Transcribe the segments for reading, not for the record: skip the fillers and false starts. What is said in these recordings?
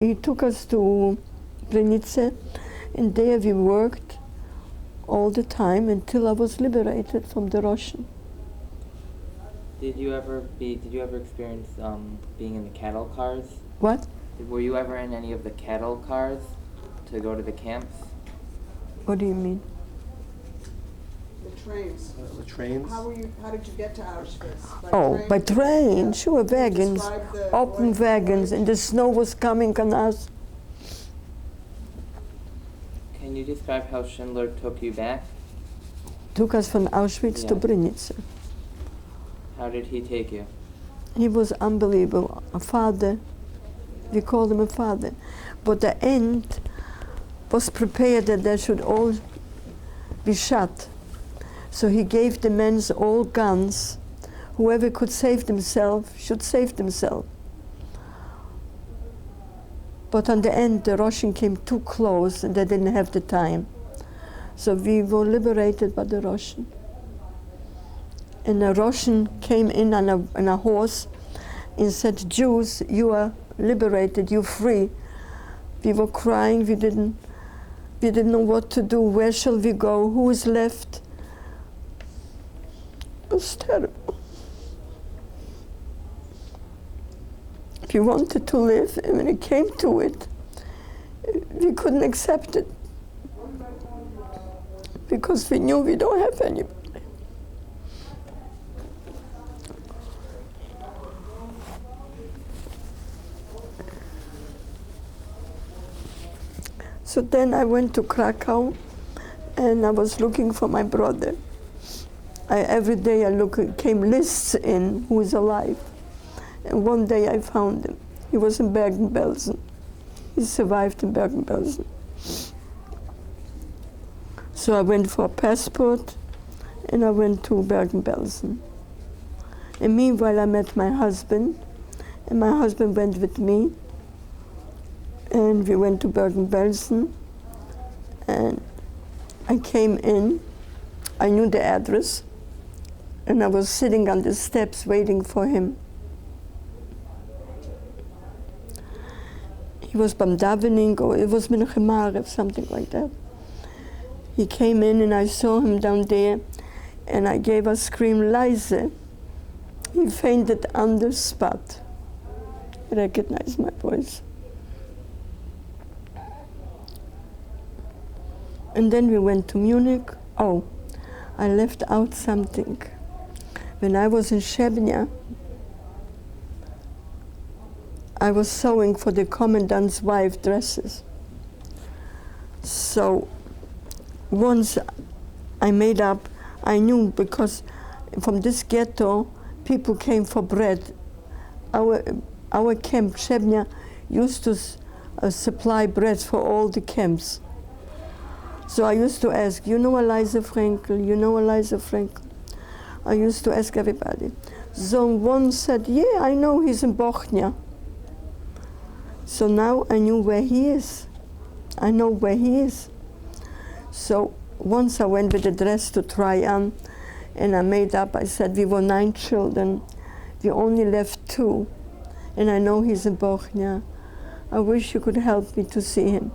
He took us to Brnice, and there we worked all the time until I was liberated from the Russian. Did you ever experience being in the cattle cars? What? Were you ever in any of the cattle cars to go to the camps? What do you mean? The trains. The trains? How did you get to Auschwitz? By train, Yeah. sure, wagons, Describe the open voyage. wagons, and the snow was coming on us. Can you describe how Schindler took you back? Took us from Auschwitz to Yeah. Brnice. How did he take you? He was unbelievable, a father. We called him a father. But the end was prepared that they should all be shot. So he gave the men all guns. Whoever could save themselves should save themselves. But on the end, the Russian came too close and they didn't have the time. So we were liberated by the Russian. And a Russian came in on a horse and said, "Jews, you are liberated, you're free." We were crying, we didn't know what to do, where shall we go, who is left? It was terrible. We wanted to live, and when it came to it, we couldn't accept it because we knew we don't have anybody. So then I went to Krakow, and I was looking for my brother. Every day came lists in who is alive. And one day I found him. He was in Bergen-Belsen. He survived in Bergen-Belsen. So I went for a passport, and I went to Bergen-Belsen. And meanwhile I met my husband, and my husband went with me. And we went to Bergen-Belsen, and I came in. I knew the address, and I was sitting on the steps waiting for him. He was beim davening, or it was Mincha Maariv, something like that. He came in, and I saw him down there, and I gave a scream, "Leise." He fainted on the spot. He recognized my voice. And then we went to Munich. Oh, I left out something. When I was in Shebnya, I was sewing for the commandant's wife dresses. So once I made up, I knew because from this ghetto, people came for bread. Our camp, Shebnya, used to supply bread for all the camps. So I used to ask, "You know Eliza Frankel? You know Eliza Frankel?" I used to ask everybody. So one said, "Yeah, I know, he's in Bochnia." So now I knew where he is. I know where he is. So once I went with the dress to try on, and I made up, I said, "We were 9 children. We only left 2. And I know he's in Bochnia. I wish you could help me to see him."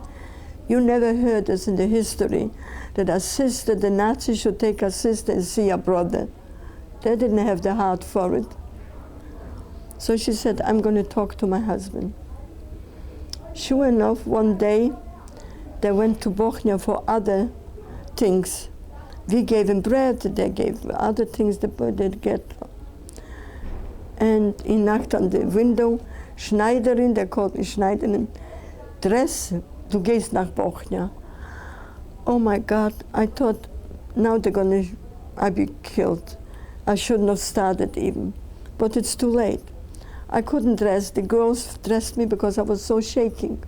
You never heard us in the history that the Nazis should take a sister and see a brother. They didn't have the heart for it. So she said, "I'm going to talk to my husband." Sure enough, one day they went to Bochnia for other things. We gave them bread, they gave other things they did get. And he knocked on the window, Schneiderin, they called me Schneiderin, "Dress, du gehst nach Bochnia." Oh my God, I thought, now I'll be killed. I shouldn't have started even, but it's too late. I couldn't dress. The girls dressed me because I was so shaking.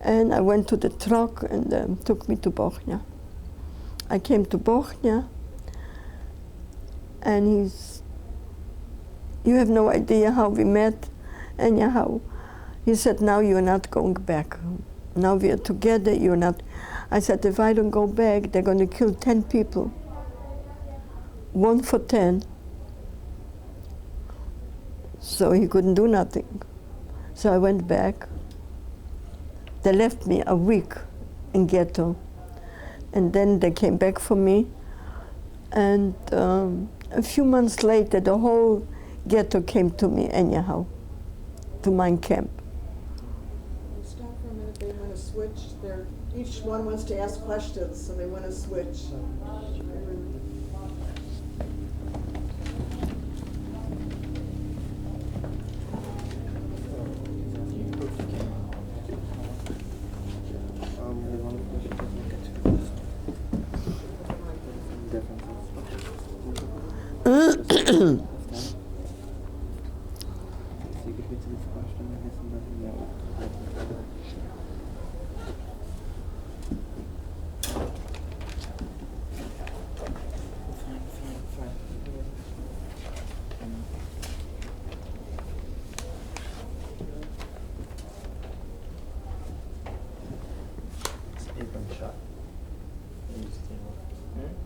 And I went to the truck and took me to Bochnia. I came to Bochnia, and you have no idea how we met, anyhow. He said, "Now you're not going back. Now we are together, you're not." I said, "If I don't go back, they're going to kill 10 people. 1 for 10. So he couldn't do nothing. So I went back, They left me a week in ghetto, and then they came back for me. And a few months later, the whole ghetto came to me anyhow, to my camp. Stop for a minute, they want to switch. Each one wants to ask questions, so they want to switch.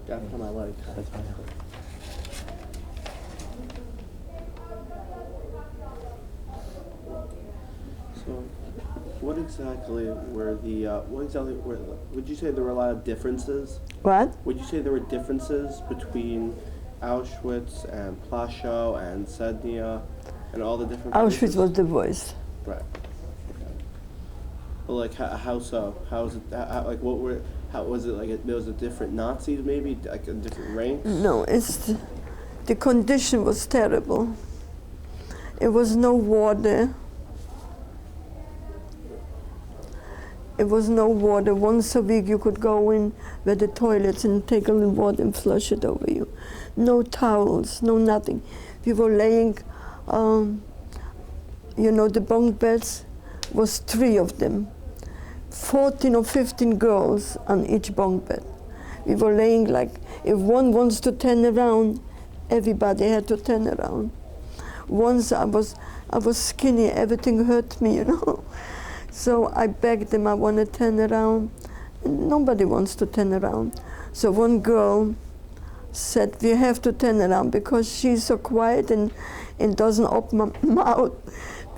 After my leg. That's fine. So, what exactly would you say there were a lot of differences? What? Would you say there were differences between Auschwitz and Plaszow and Sednia and all the different Auschwitz places? was the worst. Right. Okay. Well, like how so? How was it? Like what were? How was it? Like there was a different Nazis, maybe like a different ranks. No, the condition was terrible. It was no water. It was no water. Once a week you could go in where the toilets and take a little water and flush it over you. No towels, no nothing. We were laying, the bunk beds was 3 of them. 14 or 15 girls on each bunk bed. We were laying like, if one wants to turn around, everybody had to turn around. Once I was skinny, everything hurt me, So I begged them, I want to turn around. And nobody wants to turn around. So one girl said, we have to turn around because she's so quiet and doesn't open her mouth.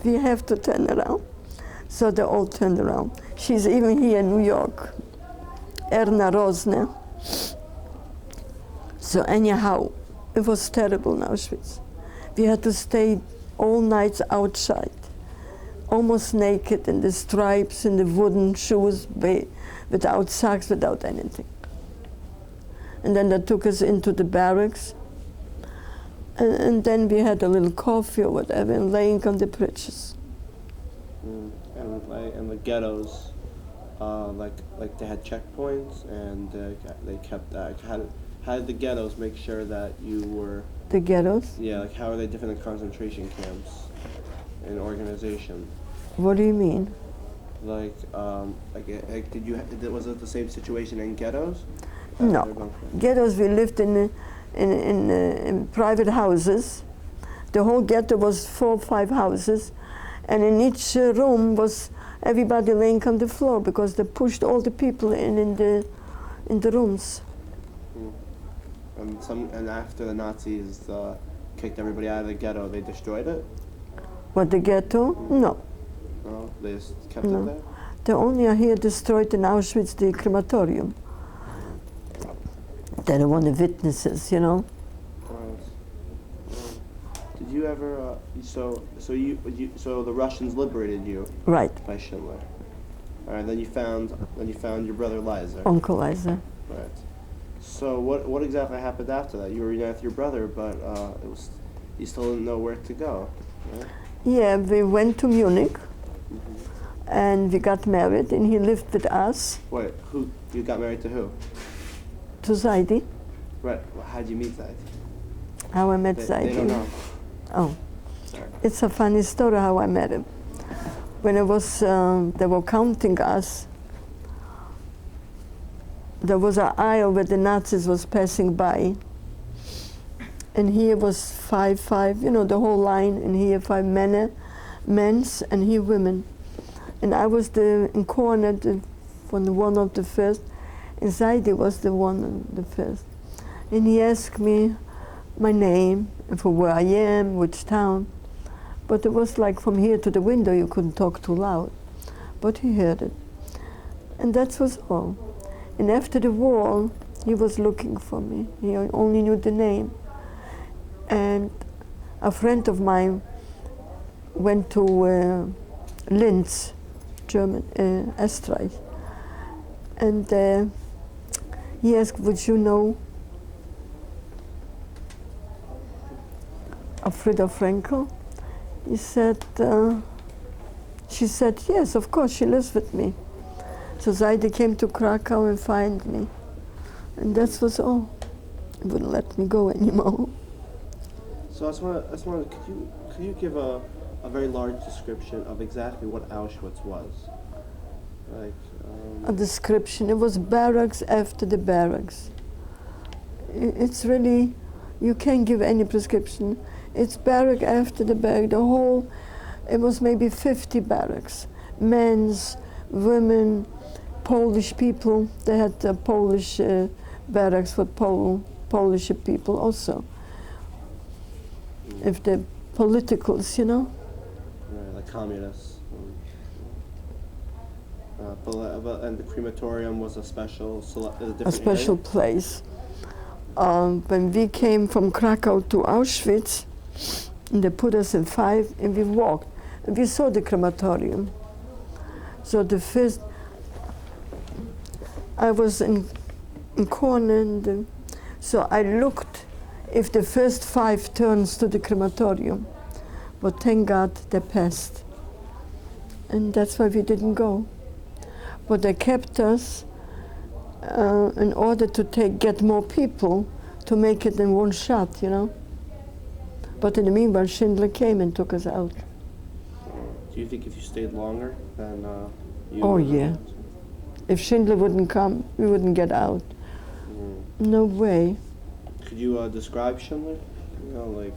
We have to turn around. So they all turned around. She's even here in New York, Erna Rosner. So anyhow, it was terrible in Auschwitz. We had to stay all nights outside, almost naked in the stripes and the wooden shoes, without socks, without anything. And then they took us into the barracks. And then we had a little coffee or whatever and laying on the bridges. And the ghettos, like they had checkpoints, and they kept that. How did the ghettos make sure that you were? The ghettos? Yeah, like how are they different than concentration camps in organization? What do you mean? Like was it the same situation in ghettos? No, ghettos. We lived in private houses. The whole ghetto was 4 or 5 houses. And in each room was everybody laying on the floor because they pushed all the people in the rooms. And after the Nazis kicked everybody out of the ghetto, they destroyed it? What, the ghetto? No. No, they just kept it there? They only are here destroyed in Auschwitz, the crematorium. They don't want the witnesses, Did you ever? So the Russians liberated you. Right. By Schindler. All right. Then you found your brother Liza. Uncle Liza. Right. So what exactly happened after that? You were reunited with your brother, but you still didn't know where to go. Right? Yeah, we went to Munich, and we got married, and he lived with us. Wait, who you got married to? Who? To Zaidi. Right. Well, how'd you meet Zaidi? How I met Zaidi. They don't know. Oh, Sorry. It's a funny story how I met him. When it was, they were counting us, there was an aisle where the Nazis was passing by. And here was five, the whole line, and here 5 men's, and here women. And I was in corner, one of the first, and Zaidi was the one on the first. And he asked me my name, and for where I am, which town. But it was like from here to the window, you couldn't talk too loud. But he heard it. And that was all. And after the war, he was looking for me. He only knew the name. And a friend of mine went to Linz, German, Österreich. And he asked, would you know Frida Frankel? He said, she said, yes, of course, she lives with me. So Zaidi came to Krakow and found me. And that was all. He wouldn't let me go anymore. So I just wanted, could you give a very large description of exactly what Auschwitz was? Like, A description. It was barracks after the barracks. It's really, you can't give any prescription. It's barrack after the barrack. The whole, it was maybe 50 barracks. Men's, women, Polish people. They had Polish barracks for Polish people also. If they're politicals, you know. right, like communists. And the crematorium was a special, A special area? place. When we came from Krakow to Auschwitz, and they put us in 5, and we walked, and we saw the crematorium. So the first, I was in corner, and so I looked if the first 5 turns to the crematorium, but thank God they passed, and that's why we didn't go. But they kept us in order to get more people to make it in one shot, you know. But in the meanwhile, Schindler came and took us out. Do you think if you stayed longer, then you? Oh yeah. If Schindler wouldn't come, we wouldn't get out. No way. Could you describe Schindler? You know, like.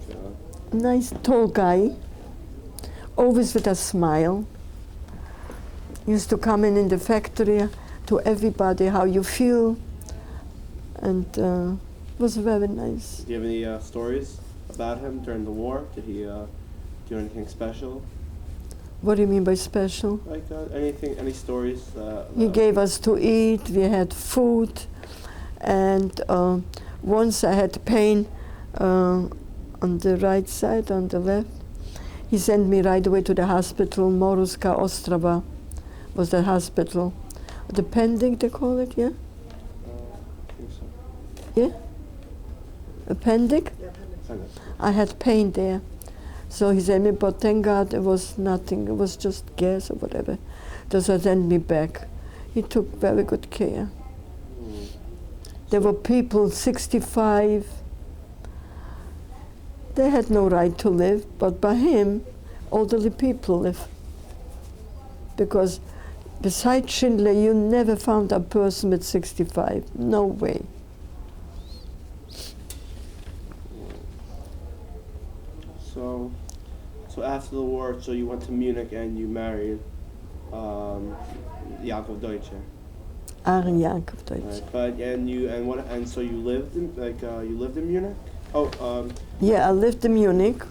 Nice tall guy, always with a smile. Used to come in the factory to everybody, how you feel, and was very nice. Do you have any stories about him during the war? Did he do anything special? What do you mean by special? Like anything, any stories? He gave us to eat, we had food, and once I had pain on the right side, on the left. He sent me right away to the hospital, Moruska Ostrava was the hospital. The pending, they call it, yeah? I think so. Yeah? Appendix? Yeah, appendix. I had pain there. So he said, but thank God it was nothing, it was just gas or whatever. So they sent me back. He took very good care. There were people 65. They had no right to live, but by him, elderly people live. Because besides Schindler, you never found a person with 65. No way. So after the war, so you went to Munich and you married Jakob Deutscher. Aaron Jakob Deutscher. Right. But and so you lived in you lived in Munich? Oh. Yeah, I lived in Munich,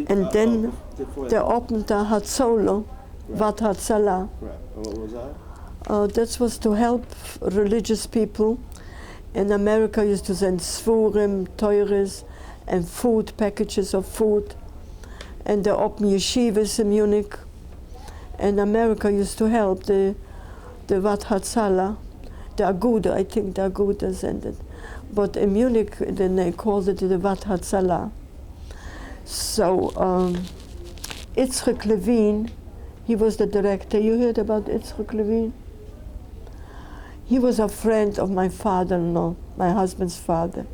and then before they that. opened a Hatzolo, Right. Wat Hatzala. Right. And what was that? That was to help religious people. In America, used to send Svurim, Teures, and food, packages of food. And they opened yeshivas in Munich. And America used to help the Wat Hatzala, the Aguda, I think the Aguda sent it. But in Munich, then they called it the Wat Hatzala. So Itzhak Levine, he was the director. You heard about Itzhak Levine? He was a friend of my father-in-law, my husband's father.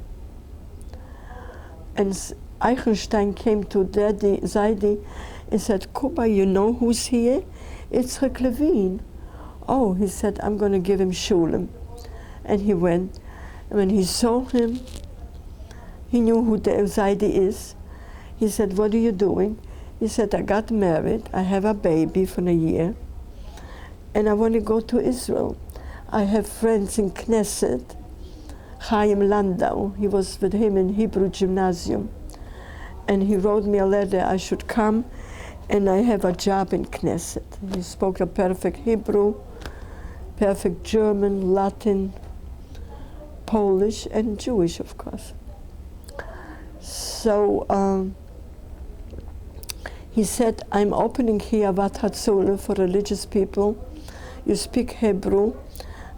And Eichenstein came to Daddy Zaidi and said, Kuba, you know who's here? Itzhak Levine. Oh, he said, I'm going to give him Shulam. And he went. And when he saw him, he knew who the Zaidi is. He said, what are you doing? He said, I got married, I have a baby for a year, and I want to go to Israel. I have friends in Knesset, Chaim Landau, he was with him in Hebrew Gymnasium. And he wrote me a letter, I should come, and I have a job in Knesset. He spoke a perfect Hebrew, perfect German, Latin, Polish, and Jewish, of course. So he said, I'm opening here Wat Hatzole for religious people. You speak Hebrew.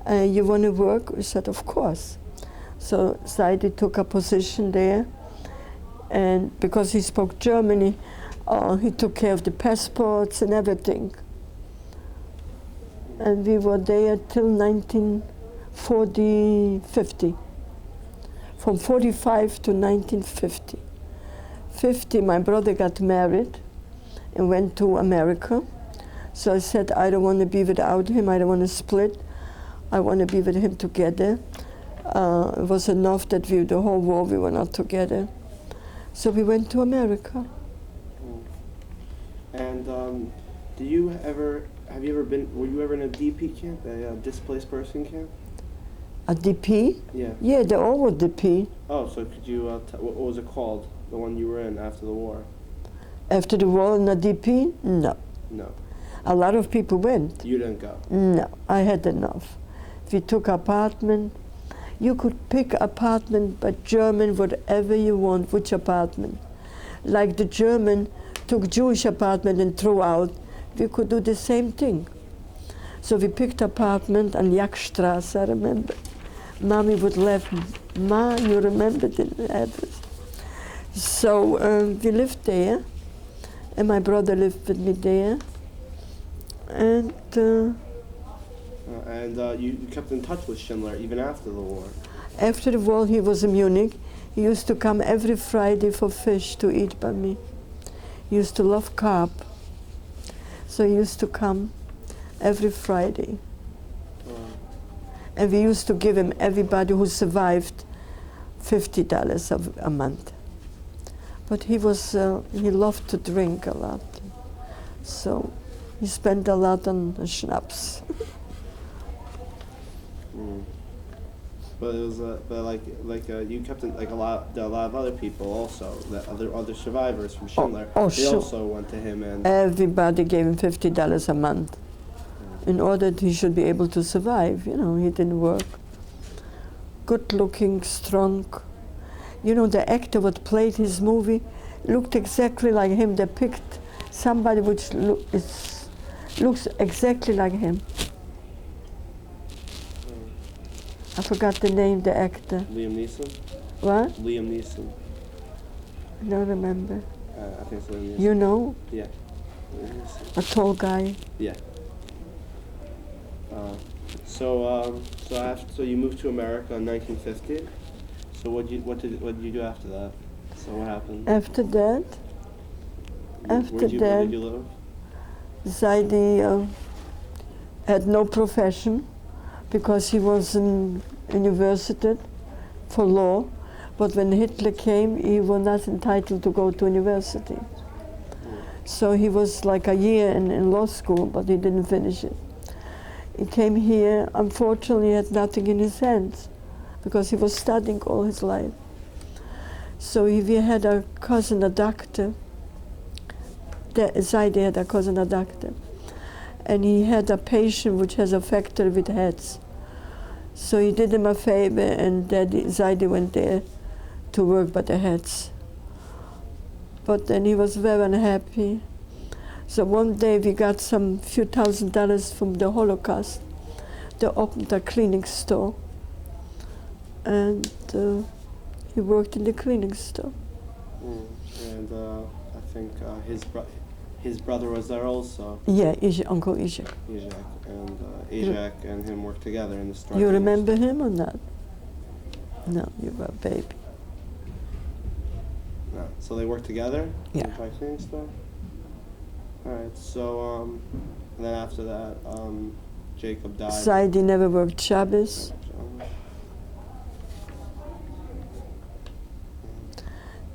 You want to work? We said, of course. So Saidi took a position there. And because he spoke German, he took care of the passports and everything. And we were there till 1950. From 45 to 1950. 50, my brother got married and went to America. So I said, I don't want to be without him. I don't want to split. I want to be with him together. It was enough that the whole war we were not together. So we went to America. And were you ever in a DP camp, a displaced person camp? A DP? Yeah. Yeah, they all were DP. Oh, so could you, what was it called, the one you were in after the war? After the war in a DP? No. No. A lot of people went. You didn't go? No, I had enough. We took apartment. You could pick apartment, but German, whatever you want, which apartment. Like the German took Jewish apartment and threw out, we could do the same thing. So we picked apartment on Jagdstraße, I remember. Mommy would laugh, Ma, you remember the address. So we lived there, and my brother lived with me there. And you kept in touch with Schindler even after the war? After the war, he was in Munich. He used to come every Friday for fish to eat by me. He used to love carp. So he used to come every Friday. And we used to give him, everybody who survived, $50 a month. But he loved to drink a lot. So he spent a lot on schnapps. But it was, you kept in, like a lot of other people also, other survivors from Schindler. They sure. also went to him and. Everybody gave him $50 a month, in order that he should be able to survive. You know, he didn't work. Good-looking, strong. You know, the actor that played his movie looked exactly like him. They picked somebody which looks exactly like him. I forgot the name, the actor. Liam Neeson? What? Liam Neeson. I don't remember. I think it's Liam Neeson. You know? Yeah. A tall guy. Yeah. So you moved to America in 1950. So what did you do after that? So what happened? After that, Where did you live? Zaidi had no profession because he was in university for law, but when Hitler came, he was not entitled to go to university. So he was like a year in law school, but he didn't finish it. He came here, unfortunately he had nothing in his hands because he was studying all his life. So we had a cousin, a doctor. Zaidi had a cousin, a doctor. And he had a patient which has a factory with hats. So he did him a favor, and Zaidi went there to work by the hats. But then he was very unhappy. So one day we got some few $1,000s from the Holocaust. They opened a cleaning store, and he worked in the cleaning store. And I think his brother was there also. Yeah, Uncle Izak. Izak and him worked together in the store. You remember him or not? No, you were a baby. No. So they worked together? Yeah. In the dry cleaning store? Alright, so and then after that, Jacob died. Zaidi never worked Shabbos.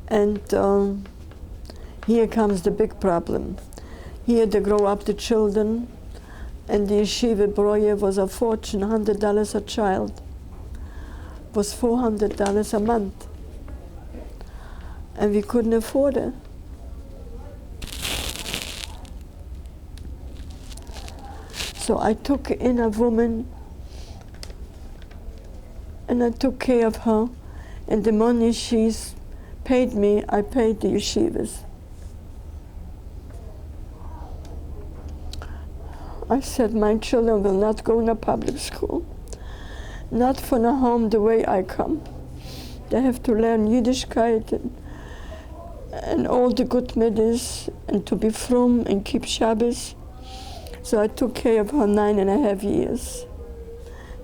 And here comes the big problem. Here they grow up the children, and the yeshiva broye was a fortune, $100 a child. Was $400 a month. And we couldn't afford it. So I took in a woman and I took care of her, and the money she's paid me, I paid the yeshivas. I said my children will not go in a public school, not from a home the way I come. They have to learn Yiddishkeit and all the good midas and to be frum and keep Shabbos. So I took care of her 9.5 years,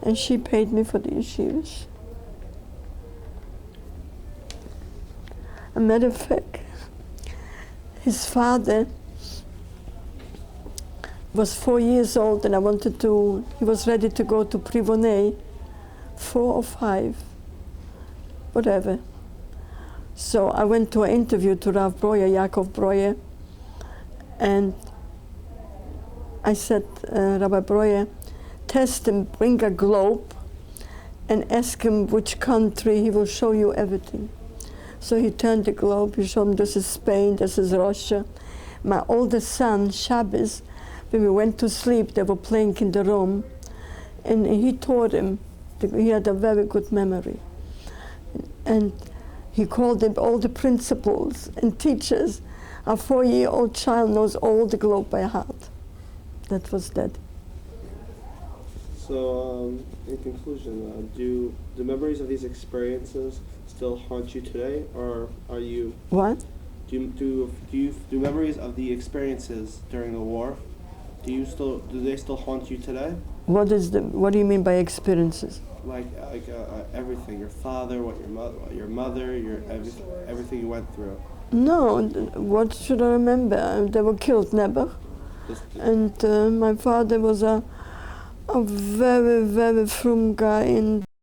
and she paid me for the yeshivas. A matter of fact, his father was 4 years old, and he was ready to go to Privonei, 4 or 5, whatever. So I went to an interview to Rav Breuer, Yaakov Breuer, and I said, Rabbi Breuer, test him, bring a globe, and ask him which country, he will show you everything. So he turned the globe, he showed him this is Spain, this is Russia. My oldest son, Shabbos, when we went to sleep, they were playing in the room, and he taught him. He had a very good memory. And he called them all the principals and teachers. A 4-year-old child knows all the globe by heart. That was that. So, in conclusion, do the memories of these experiences still haunt you today, or are you? What? Do memories of the experiences during the war? Do they still haunt you today? What do you mean by experiences? Like everything, your father, your mother, everything you went through. No, what should I remember? They were killed, never. And my father was a very, very frum guy, and